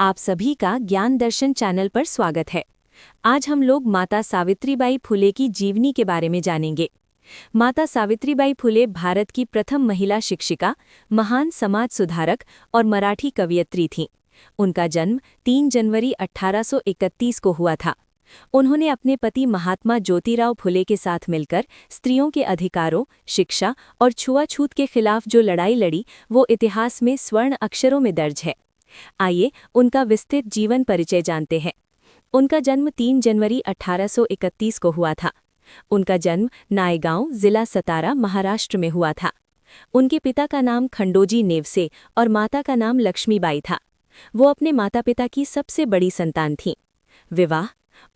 आप सभी का ज्ञान दर्शन चैनल पर स्वागत है। आज हम लोग माता सावित्रीबाई फुले की जीवनी के बारे में जानेंगे। माता सावित्रीबाई फुले भारत की प्रथम महिला शिक्षिका, महान समाज सुधारक और मराठी कवयित्री थीं। उनका जन्म 3 जनवरी 1831 को हुआ था। उन्होंने अपने पति महात्मा ज्योतिराव फुले के साथ मिलकर स्त्रियों के अधिकारों, शिक्षा और छुआछूत के खिलाफ जो लड़ाई लड़ी, वो इतिहास में स्वर्ण अक्षरों में दर्ज है। आइए उनका विस्तृत जीवन परिचय जानते हैं। उनका जन्म 3 जनवरी 1831 को हुआ था। उनका जन्म नायगांव, जिला सतारा, महाराष्ट्र में हुआ था। उनके पिता का नाम खंडोजी नेवसे और माता का नाम लक्ष्मीबाई था। वो अपने माता पिता की सबसे बड़ी संतान थीं। विवाह,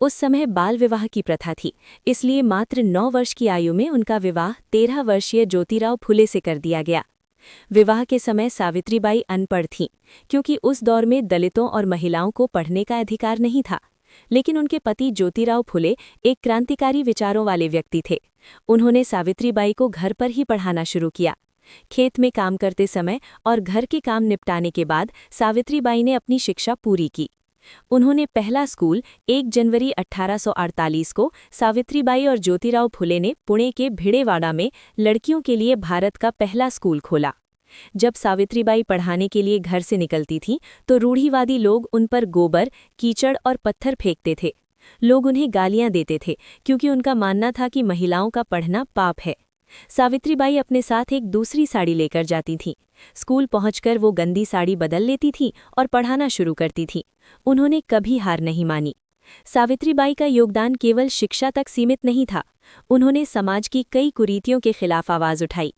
उस समय बाल विवाह की प्रथा थी, इसलिए मात्र 9 वर्ष की आयु में उनका विवाह 13 वर्षीय ज्योतिराव फुले से कर दिया गया। विवाह के समय सावित्रीबाई अनपढ़ थीं, क्योंकि उस दौर में दलितों और महिलाओं को पढ़ने का अधिकार नहीं था। लेकिन उनके पति ज्योतिराव फुले एक क्रांतिकारी विचारों वाले व्यक्ति थे। उन्होंने सावित्रीबाई को घर पर ही पढ़ाना शुरू किया। खेत में काम करते समय और घर के काम निपटाने के बाद सावित्रीबाई ने अपनी शिक्षा पूरी की। उन्होंने पहला स्कूल 1 जनवरी 1848 को सावित्रीबाई और ज्योतिराव फुले ने पुणे के भिड़ेवाड़ा में लड़कियों के लिए भारत का पहला स्कूल खोला। जब सावित्रीबाई पढ़ाने के लिए घर से निकलती थीं, तो रूढ़िवादी लोग उन पर गोबर, कीचड़ और पत्थर फेंकते थे। लोग उन्हें गालियां देते थे, क्योंकि उनका मानना था कि महिलाओं का पढ़ना पाप है। सावित्रीबाई अपने साथ एक दूसरी साड़ी लेकर जाती थीं। स्कूल पहुंचकर वो गंदी साड़ी बदल लेती थीं और पढ़ाना शुरू करती थीं। उन्होंने कभी हार नहीं मानी। सावित्रीबाई का योगदान केवल शिक्षा तक सीमित नहीं था। उन्होंने समाज की कई कुरीतियों के खिलाफ आवाज उठाई।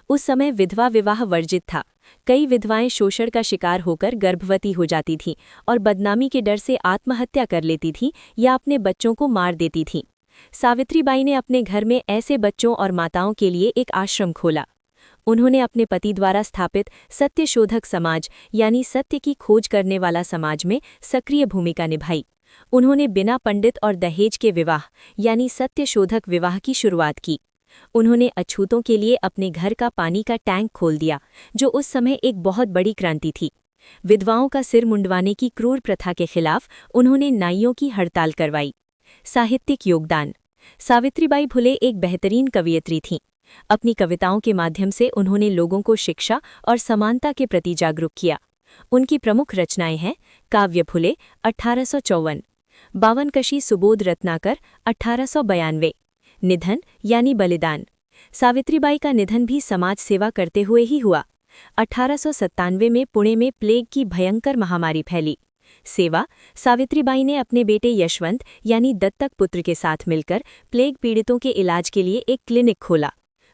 उस समय विधवा विवाह वर्जित था। कई विधवाएं शोषण का शिकार होकर गर्भवती हो जाती थीं और बदनामी के डर से आत्महत्या कर लेती थीं या अपने बच्चों को मार देती थीं। सावित्रीबाई ने अपने घर में ऐसे बच्चों और माताओं के लिए एक आश्रम खोला। उन्होंने अपने पति द्वारा स्थापित सत्यशोधक समाज यानी सत्य की खोज करने वाला समाज में सक्रिय भूमिका निभाई। उन्होंने बिना पंडित और दहेज के विवाह यानी सत्यशोधक विवाह की शुरुआत की। उन्होंने अछूतों के लिए अपने घर का पानी का टैंक खोल दिया, जो उस समय एक बहुत बड़ी क्रांति थी। विधवाओं का सिर मुंडवाने की क्रूर प्रथा के खिलाफ उन्होंने नाइयों की हड़ताल करवाई। साहित्यिक योगदान, सावित्रीबाई फुले एक बेहतरीन कवयित्री थीं। अपनी कविताओं के माध्यम से उन्होंने लोगों को शिक्षा और समानता के प्रति जागरूक किया। उनकी प्रमुख रचनाएं हैं काव्य फुले 1854, बावनकशी सुबोध रत्नाकर 1892, निधन यानी बलिदान। सावित्रीबाई का निधन भी समाज सेवा करते हुए ही हुआ। 1897 में पुणे में प्लेग की भयंकर महामारी फैली। सेवा, सावित्रीबाई ने अपने बेटे यशवंत यानी दत्तक पुत्र के साथ मिलकर प्लेग पीड़ितों के इलाज के लिए एक क्लिनिक खोला।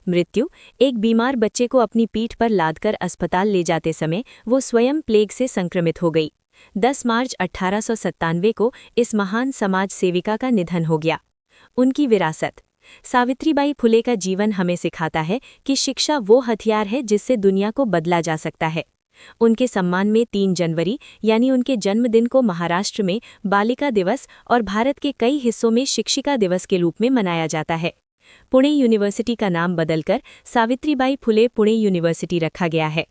मृत्यु, एक बीमार बच्चे को अपनी पीठ पर लादकर अस्पताल ले जाते समय वो स्वयं प्लेग से संक्रमित हो गई। 10 मार्च 1897 को इस महान समाज सेविका का निधन हो गया। उनकी विरासत, सावित्रीबाई फुले का जीवन हमें सिखाता है कि शिक्षा वो हथियार है जिससे दुनिया को बदला जा सकता है। उनके सम्मान में 3 जनवरी यानी उनके जन्मदिन को महाराष्ट्र में बालिका दिवस और भारत के कई हिस्सों में शिक्षिका दिवस के रूप में मनाया जाता है। पुणे यूनिवर्सिटी का नाम बदलकर सावित्रीबाई फुले पुणे यूनिवर्सिटी रखा गया है।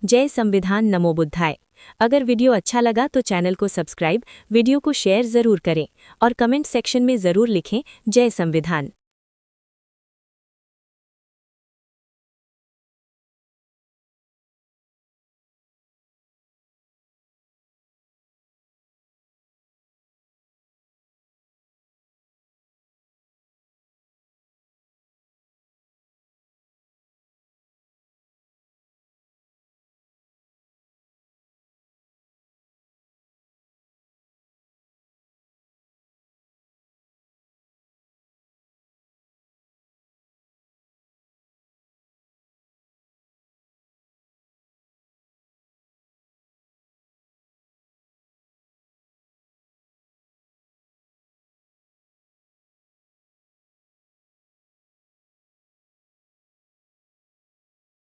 जय संविधान, नमो बुद्धाय। अगर वीडियो अच्छा लगा तो चैनल को सब्सक्राइब, वीडियो को शेयर ज़रूर करें और कमेंट सेक्शन में ज़रूर लिखें जय संविधान।